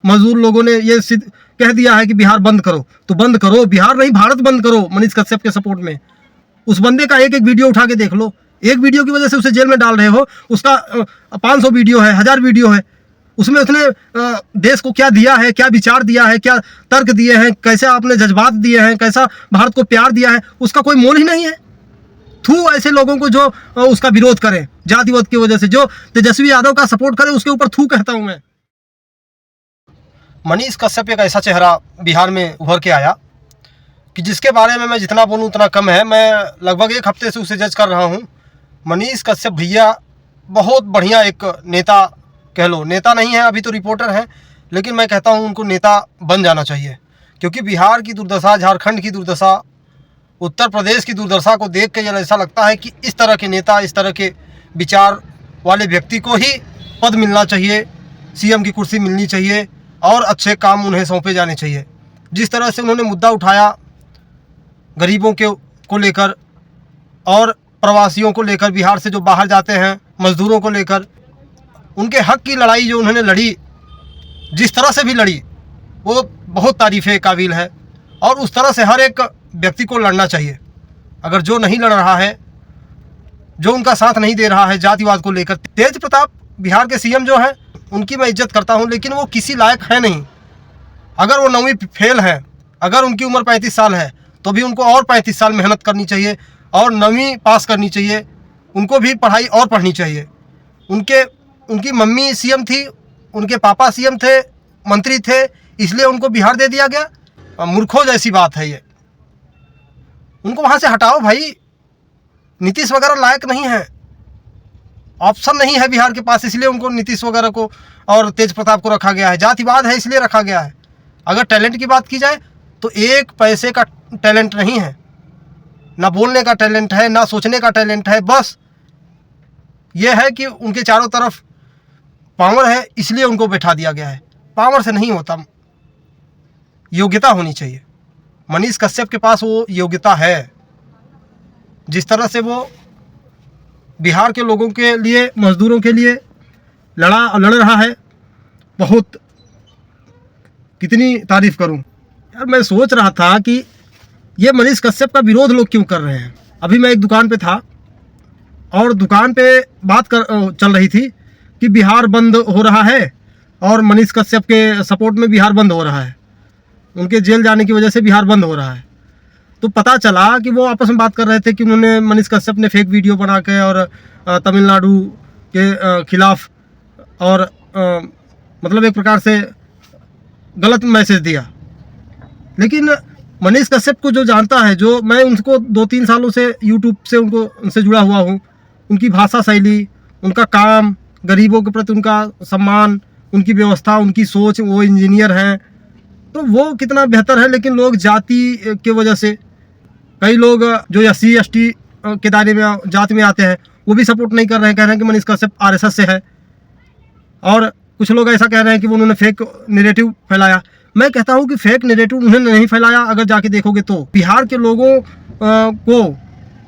मजदूर लोगों ने ये कह दिया है कि बिहार बंद करो, तो बंद करो, बिहार नहीं भारत बंद करो मनीष कश्यप के सपोर्ट में। उस बंदे का एक एक वीडियो उठा के देख लो, एक वीडियो की वजह से उसे जेल में डाल रहे हो, उसका 500 वीडियो है, 1000 वीडियो है, उसमें उसने देश को क्या दिया है, क्या विचार दिया है, क्या तर्क दिए हैं, कैसे आपने जज्बात दिए हैं, कैसा भारत को प्यार दिया है, उसका कोई मोल ही नहीं है। थू ऐसे लोगों को जो उसका विरोध करें जातिवाद की वजह से, जो तेजस्वी यादव का सपोर्ट करे उसके ऊपर थू कहता हूं मैं। मनीष कश्यप एक ऐसा चेहरा बिहार में उभर के आया कि जिसके बारे में मैं जितना बोलूं उतना कम है। मैं लगभग 1 हफ्ते से उसे जज कर रहा हूं। मनीष कश्यप भैया बहुत बढ़िया एक नेता कह लो, नेता नहीं है अभी तो रिपोर्टर हैं, लेकिन मैं कहता हूं उनको नेता बन जाना चाहिए, क्योंकि बिहार की दुर्दशा, झारखंड की दुर्दशा, उत्तर प्रदेश की दुर्दशा को देख के ऐसा लगता है कि इस तरह के नेता, इस तरह के विचार वाले व्यक्ति को ही पद मिलना चाहिए, सीएम की कुर्सी मिलनी चाहिए और अच्छे काम उन्हें सौंपे जाने चाहिए। जिस तरह से उन्होंने मुद्दा उठाया गरीबों को लेकर और प्रवासियों को लेकर, बिहार से जो बाहर जाते हैं मजदूरों को लेकर, उनके हक की लड़ाई जो उन्होंने लड़ी, जिस तरह से भी लड़ी, वो बहुत तारीफ़े काबिल है और उस तरह से हर एक व्यक्ति को लड़ना चाहिए। अगर जो नहीं लड़ रहा है, जो उनका साथ नहीं दे रहा है जातिवाद को लेकर, तेज प्रताप बिहार के सीएम जो हैं उनकी मैं इज्जत करता हूं, लेकिन वो किसी लायक है नहीं। अगर वो 9वीं फेल है, अगर उनकी उम्र 35 साल है, तो भी उनको और 35 साल मेहनत करनी चाहिए और 9वीं पास करनी चाहिए, उनको भी पढ़ाई और पढ़नी चाहिए। उनकी मम्मी सीएम थी, उनके पापा सीएम थे, मंत्री थे, इसलिए उनको बिहार दे दिया गया। मूर्खों जैसी बात है ये, उनको वहाँ से हटाओ भाई। नीतीश वगैरह लायक नहीं है, ऑप्शन नहीं है बिहार के पास, इसलिए उनको नीतीश वगैरह को और तेज प्रताप को रखा गया है। जातिवाद है इसलिए रखा गया है। अगर टैलेंट की बात की जाए तो 1 पैसे का टैलेंट नहीं है, ना बोलने का टैलेंट है, ना सोचने का टैलेंट है। बस ये है कि उनके चारों तरफ पावर है, इसलिए उनको बैठा दिया गया है। पावर से नहीं होता, योग्यता होनी चाहिए। मनीष कश्यप के पास वो योग्यता है। जिस तरह से वो बिहार के लोगों के लिए, मजदूरों के लिए लड़ रहा है, बहुत, कितनी तारीफ़ करूं यार। मैं सोच रहा था कि ये मनीष कश्यप का विरोध लोग क्यों कर रहे हैं। अभी मैं एक दुकान पे था और दुकान पे बात चल रही थी कि बिहार बंद हो रहा है और मनीष कश्यप के सपोर्ट में बिहार बंद हो रहा है, उनके जेल जाने की वजह से बिहार बंद हो रहा है। तो पता चला कि वो आपस में बात कर रहे थे कि उन्होंने, मनीष कश्यप ने फेक वीडियो बना के और तमिलनाडु के खिलाफ और मतलब एक प्रकार से गलत मैसेज दिया। लेकिन मनीष कश्यप को जो जानता है, जो मैं उनको 2-3 सालों से यूट्यूब से उनसे जुड़ा हुआ हूँ, उनकी भाषा शैली, उनका काम, गरीबों के प्रति उनका सम्मान, उनकी व्यवस्था, उनकी सोच, वो इंजीनियर हैं, तो वो कितना बेहतर है। लेकिन लोग जाति की वजह से, कई लोग जो SC ST के दायरे में, जाति में आते हैं, वो भी सपोर्ट नहीं कर रहे हैं, कह रहे हैं कि मनीष कश्यप RSS से है। और कुछ लोग ऐसा कह रहे हैं कि उन्होंने फेक नैरेटिव फैलाया। मैं कहता हूं कि फेक नैरेटिव उन्होंने नहीं फैलाया। अगर जाके देखोगे तो बिहार के लोगों को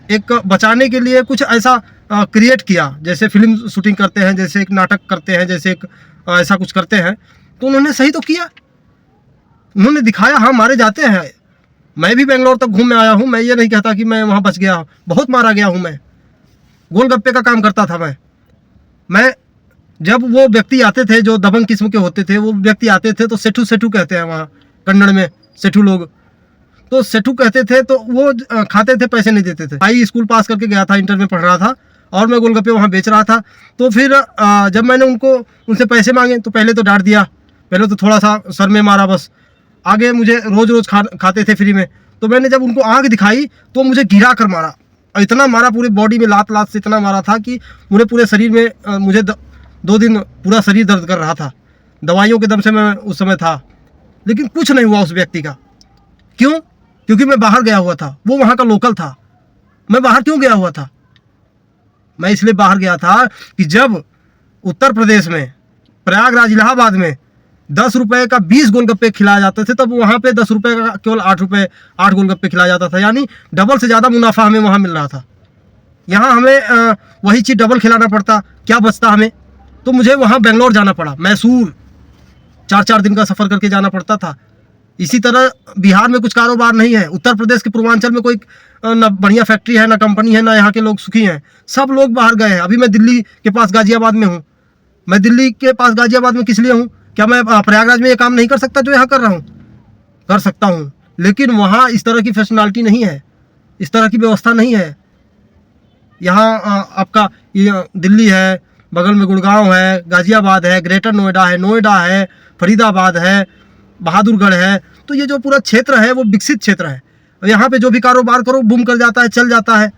एक बचाने के लिए कुछ ऐसा क्रिएट किया, जैसे फिल्म शूटिंग करते हैं, जैसे एक नाटक करते हैं, जैसे एक ऐसा कुछ करते हैं, तो उन्होंने सही तो किया। उन्होंने दिखाया, हाँ मारे जाते हैं। मैं भी बेंगलोर तक घूम में आया हूँ, मैं ये नहीं कहता कि मैं वहाँ बच गया, बहुत मारा गया हूँ। मैं गोलगप्पे का काम करता था। मैं जब वो व्यक्ति आते थे जो दबंग किस्म के होते थे, वो व्यक्ति आते थे तो सेठू सेठू कहते हैं वहाँ कन्नड़ में, सेठू लोग तो सेठू कहते थे, तो वो खाते थे, पैसे नहीं देते थे। हाई स्कूल पास करके गया था, इंटर में पढ़ रहा था और मैं गोलगप्पे वहाँ बेच रहा था। तो फिर जब मैंने उनसे पैसे मांगे तो पहले तो डांट दिया, पहले तो थोड़ा सा सर में मारा, बस। आगे मुझे रोज़ रोज़ खाते थे फ्री में। तो मैंने जब उनको आँख दिखाई तो मुझे गिरा कर मारा, और इतना मारा, पूरी बॉडी में लात से इतना मारा था कि मुझे पूरे शरीर में, मुझे 2 दिन पूरा शरीर दर्द कर रहा था। दवाइयों के दम से मैं उस समय था, लेकिन कुछ नहीं हुआ उस व्यक्ति का। क्यों? क्योंकि मैं बाहर गया हुआ था, वो वहाँ का लोकल था। मैं बाहर क्यों गया हुआ था? मैं इसलिए बाहर गया था कि जब उत्तर प्रदेश में, प्रयागराज, इलाहाबाद में 10 रुपए का 20 गोलगप्पे खिलाए जाते थे, तब वहाँ पे 10 रुपए का केवल 8 गोलगप्पे खिलाया जाता था। यानी डबल से ज़्यादा मुनाफा हमें वहाँ मिल रहा था। यहाँ हमें वही चीज़ डबल खिलाना पड़ता, क्या बचता हमें? तो मुझे वहाँ बेंगलोर जाना पड़ा, मैसूर, 4-4 दिन का सफ़र करके जाना पड़ता था। इसी तरह बिहार में कुछ कारोबार नहीं है, उत्तर प्रदेश के पूर्वांचल में कोई ना बढ़िया फैक्ट्री है, ना कंपनी है, ना यहाँ के लोग सुखी हैं, सब लोग बाहर गए हैं। अभी मैं दिल्ली के पास गाज़ियाबाद में हूँ। मैं दिल्ली के पास गाज़ियाबाद में किस लिए हूँ? क्या मैं प्रयागराज में ये काम नहीं कर सकता जो यहाँ कर रहा हूँ? कर सकता हूँ, लेकिन वहाँ इस तरह की फैसिलिटी नहीं है, इस तरह की व्यवस्था नहीं है। यहाँ आपका ये दिल्ली है, बगल में गुड़गांव है, गाज़ियाबाद है, ग्रेटर नोएडा है, नोएडा है, फरीदाबाद है, बहादुरगढ़ है। तो ये जो पूरा क्षेत्र है वो विकसित क्षेत्र है। यहाँ पे जो भी कारोबार करो बूम कर जाता है, चल जाता है।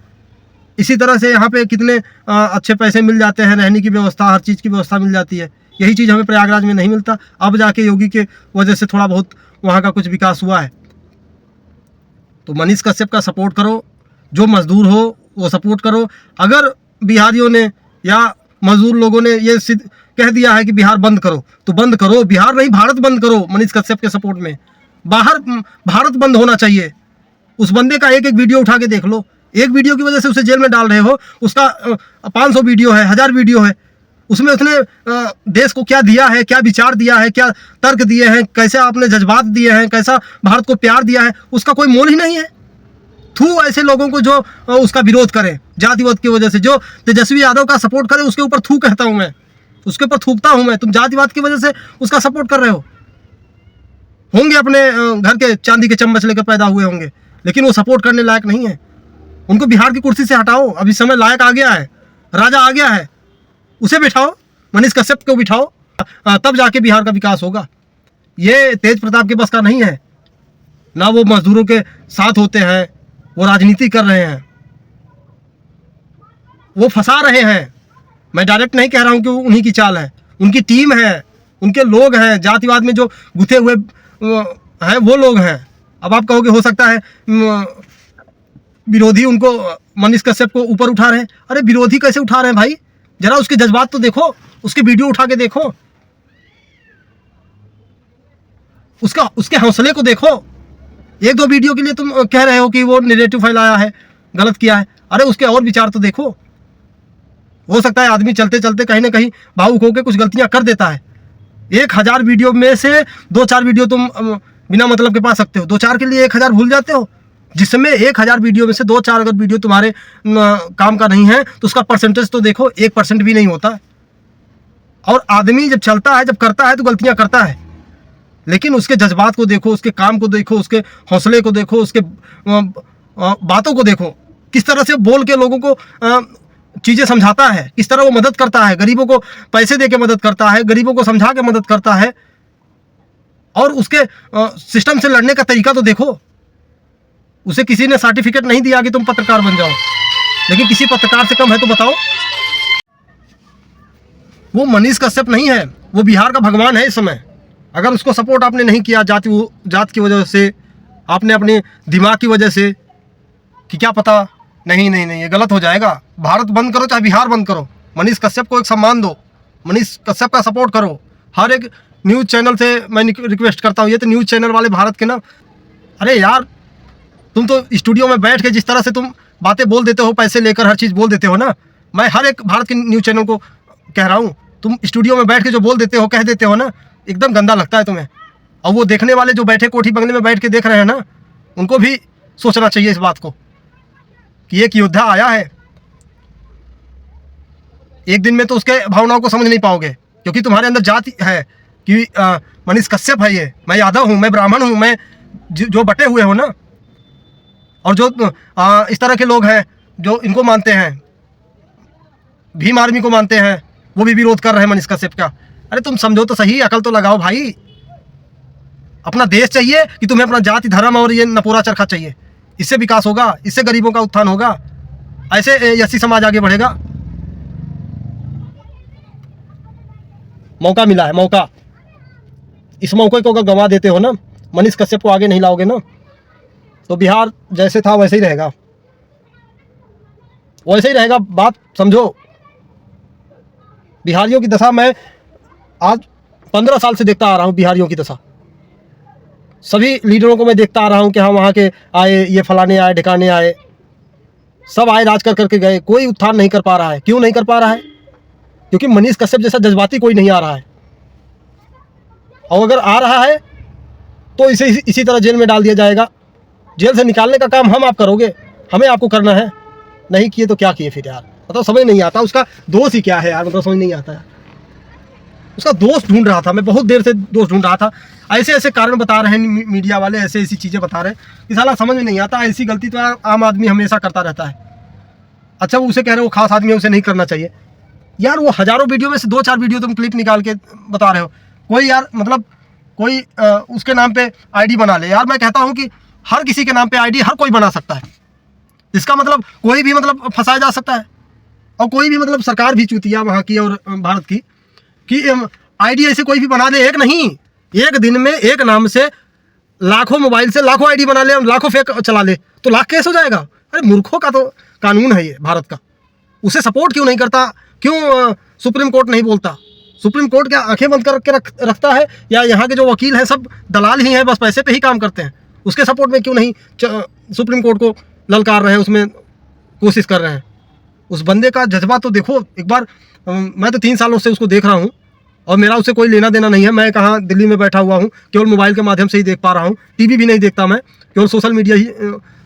इसी तरह से यहाँ पे कितने अच्छे पैसे मिल जाते हैं, रहने की व्यवस्था, हर चीज़ की व्यवस्था मिल जाती है। यही चीज़ हमें प्रयागराज में नहीं मिलता। अब जाके योगी के वजह से थोड़ा बहुत वहाँ का कुछ विकास हुआ है। तो मनीष कश्यप का सपोर्ट करो, जो मजदूर हो वो सपोर्ट करो। अगर बिहारियों ने या मजदूर लोगों ने ये कह दिया है कि बिहार बंद करो, तो बंद करो। बिहार नहीं, भारत बंद करो मनीष कश्यप के सपोर्ट में। बाहर भारत बंद होना चाहिए। उस बंदे का एक एक वीडियो उठा के देख लो। एक वीडियो की वजह से उसे जेल में डाल रहे हो, उसका 500 वीडियो है, 1000 वीडियो है। उसमें उसने देश को क्या दिया है, क्या विचार दिया है, क्या तर्क दिए हैं, कैसे आपने जज्बात दिए हैं, कैसा भारत को प्यार दिया है, उसका कोई मोल ही नहीं है। थू ऐसे लोगों को जो उसका विरोध करें जातिवाद की वजह से, जो तेजस्वी यादव का सपोर्ट करे उसके ऊपर थू कहता हूँ मैं, उसके ऊपर थूकता हूँ मैं। तुम जातिवाद की वजह से उसका सपोर्ट कर रहे हो। होंगे अपने घर के चांदी के चम्मच लेकर पैदा हुए होंगे, लेकिन वो सपोर्ट करने लायक नहीं है। उनको बिहार की कुर्सी से हटाओ। अभी समय लायक आ गया है, राजा आ गया है, उसे बिठाओ, मनीष कश्यप को बिठाओ, तब जाके बिहार का विकास होगा। ये तेज प्रताप के बस का नहीं है। ना वो मजदूरों के साथ होते हैं, वो राजनीति कर रहे हैं, वो फंसा रहे हैं। मैं डायरेक्ट नहीं कह रहा हूँ कि उन्हीं की चाल है, उनकी टीम है, उनके लोग हैं, जातिवाद में जो गुथे हुए हैं वो लोग हैं। अब आप कहोगे हो सकता है विरोधी उनको मनीष कश्यप को ऊपर उठा रहे हैं। अरे विरोधी कैसे उठा रहे हैं भाई? जरा उसके जज्बात तो देखो, उसके वीडियो उठा के देखो, उसके हौसले को देखो। एक दो वीडियो के लिए तुम कह रहे हो कि वो नैरेटिव फैलाया है, गलत किया है। अरे उसके और विचार तो देखो। हो सकता है आदमी चलते चलते कहीं ना कहीं भावुक होकर कुछ गलतियां कर देता है। 1000 वीडियो में से 2-4 वीडियो तुम बिना मतलब के पा सकते हो। 2-4 के लिए 1000 भूल जाते हो। जिसमें 1000 वीडियो में से 2-4 अगर वीडियो तुम्हारे काम का नहीं है तो उसका परसेंटेज तो देखो, 1% भी नहीं होता। और आदमी जब चलता है, जब करता है तो गलतियां करता है, लेकिन उसके जज्बात को देखो, उसके काम को देखो, उसके हौसले को देखो, उसके बातों को देखो, किस तरह से बोल के लोगों को चीज़ें समझाता है, किस तरह वो मदद करता है, गरीबों को पैसे दे के मदद करता है, गरीबों को समझा के मदद करता है। और उसके सिस्टम से लड़ने का तरीका तो देखो। उसे किसी ने सर्टिफिकेट नहीं दिया कि तुम पत्रकार बन जाओ, लेकिन किसी पत्रकार से कम है तो बताओ। वो मनीष कश्यप नहीं है, वो बिहार का भगवान है इस समय। अगर उसको सपोर्ट आपने नहीं किया जात की वजह से, आपने अपने दिमाग की वजह से, कि क्या पता, नहीं, ये गलत हो जाएगा। भारत बंद करो चाहे बिहार बंद करो, मनीष कश्यप को एक सम्मान दो, मनीष कश्यप का सपोर्ट करो। हर एक न्यूज़ चैनल से मैं रिक्वेस्ट करता हूँ, ये तो न्यूज़ चैनल वाले भारत के ना, अरे यार तुम तो स्टूडियो में बैठ के जिस तरह से तुम बातें बोल देते हो, पैसे लेकर हर चीज़ बोल देते हो ना। मैं हर एक भारत के न्यूज़ चैनल को कह रहा हूँ, तुम स्टूडियो में बैठ के जो बोल देते हो, कह देते हो ना, एकदम गंदा लगता है तुम्हें। और वो देखने वाले जो बैठे कोठी बंगले में बैठ के देख रहे हैं ना, उनको भी सोचना चाहिए इस बात को कि एक योद्धा आया है। एक दिन में तो उसके भावनाओं को समझ नहीं पाओगे, क्योंकि तुम्हारे अंदर जाति है कि मनीष कश्यप है, ये मैं यादव हूँ, मैं ब्राह्मण हूँ, मैं जो बटे हुए हो ना। और जो इस तरह के लोग हैं जो इनको मानते हैं, भीम आर्मी को मानते हैं, वो भी विरोध कर रहे हैं मनीष कश्यप का। अरे तुम समझो तो सही, अकल तो लगाओ भाई। अपना देश चाहिए कि तुम्हें अपना जाति धर्म और ये नपोरा चरखा चाहिए? इससे विकास होगा, इससे गरीबों का उत्थान होगा, ऐसे एससी समाज आगे बढ़ेगा। मौका मिला है, मौका। इस मौके को अगर गंवा देते हो ना, मनीष कश्यप को आगे नहीं लाओगे ना, तो बिहार जैसे था वैसे ही रहेगा, वैसे ही रहेगा। बात समझो। बिहारियों की दशा मैं आज 15 साल से देखता आ रहा हूँ। बिहारियों की दशा सभी लीडरों को मैं देखता आ रहा हूँ कि हाँ वहाँ के आए, ये फलाने आए, ढिकाने आए, सब आए, राज कर करके गए, कोई उत्थान नहीं कर पा रहा है। क्यों नहीं कर पा रहा है? क्योंकि मनीष कश्यप जैसा जज्बाती कोई नहीं आ रहा है। और अगर आ रहा है तो इसे इसी तरह जेल में डाल दिया जाएगा। जेल से निकालने का काम हम आप करोगे, हमें आपको करना है। नहीं किए तो क्या किए फिर यार, मतलब समझ नहीं आता उसका दोष ही क्या है यार, मतलब समझ नहीं आता है। उसका दोष ढूंढ रहा था मैं, बहुत देर से दोष ढूंढ रहा था। ऐसे ऐसे कारण बता रहे हैं मीडिया वाले, ऐसे ऐसी चीज़ें बता रहे हैं कि साला समझ में नहीं आता। ऐसी गलती तो आम आदमी हमेशा करता रहता है। अच्छा वो उसे कह रहे हो खास आदमी है, उसे नहीं करना चाहिए यार। वो हज़ारों वीडियो में से 2-4 वीडियो तुम क्लिप निकाल के बता रहे हो। कोई यार मतलब कोई उसके नाम पे आईडी बना ले यार। मैं कहता हूँ कि हर किसी के नाम पे आईडी हर कोई बना सकता है। इसका मतलब कोई भी मतलब फंसाया जा सकता है। और कोई भी मतलब सरकार भी चूतिया वहाँ की और भारत की कि आईडी ऐसे कोई भी बना दे। एक नहीं, एक दिन में एक नाम से लाखों मोबाइल से लाखों आईडी बना ले, लाखों फेक चला ले तो लाख केस हो जाएगा। अरे मूर्खों का तो कानून है ये भारत का। उसे सपोर्ट क्यों नहीं करता, क्यों सुप्रीम कोर्ट नहीं बोलता? सुप्रीम कोर्ट क्या आंखें बंद करके रखता है, या यहाँ के जो वकील हैं सब दलाल ही हैं, बस पैसे पे ही काम करते हैं? उसके सपोर्ट में क्यों नहीं सुप्रीम कोर्ट को ललकार रहे हैं, उसमें कोशिश कर रहे हैं? उस बंदे का जज्बा तो देखो एक बार। मैं तो 3 सालों से उसको देख रहा हूँ और मेरा उससे कोई लेना देना नहीं है। मैं कहाँ दिल्ली में बैठा हुआ हूँ, केवल मोबाइल के माध्यम से ही देख पा रहा हूँ। टीवी भी नहीं देखता मैं, केवल सोशल मीडिया ही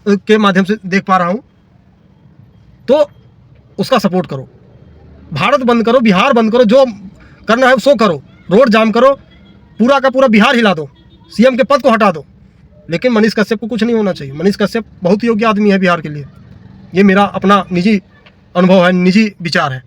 के माध्यम से देख पा रहा हूँ। तो उसका सपोर्ट करो, भारत बंद करो, बिहार बंद करो, जो करना है सो करो, रोड जाम करो, पूरा का पूरा बिहार हिला दो, सीएम के पद को हटा दो। लेकिन मनीष कश्यप को कुछ नहीं होना चाहिए। मनीष कश्यप बहुत योग्य आदमी है बिहार के लिए। ये मेरा अपना निजी अनुभव है, निजी विचार है।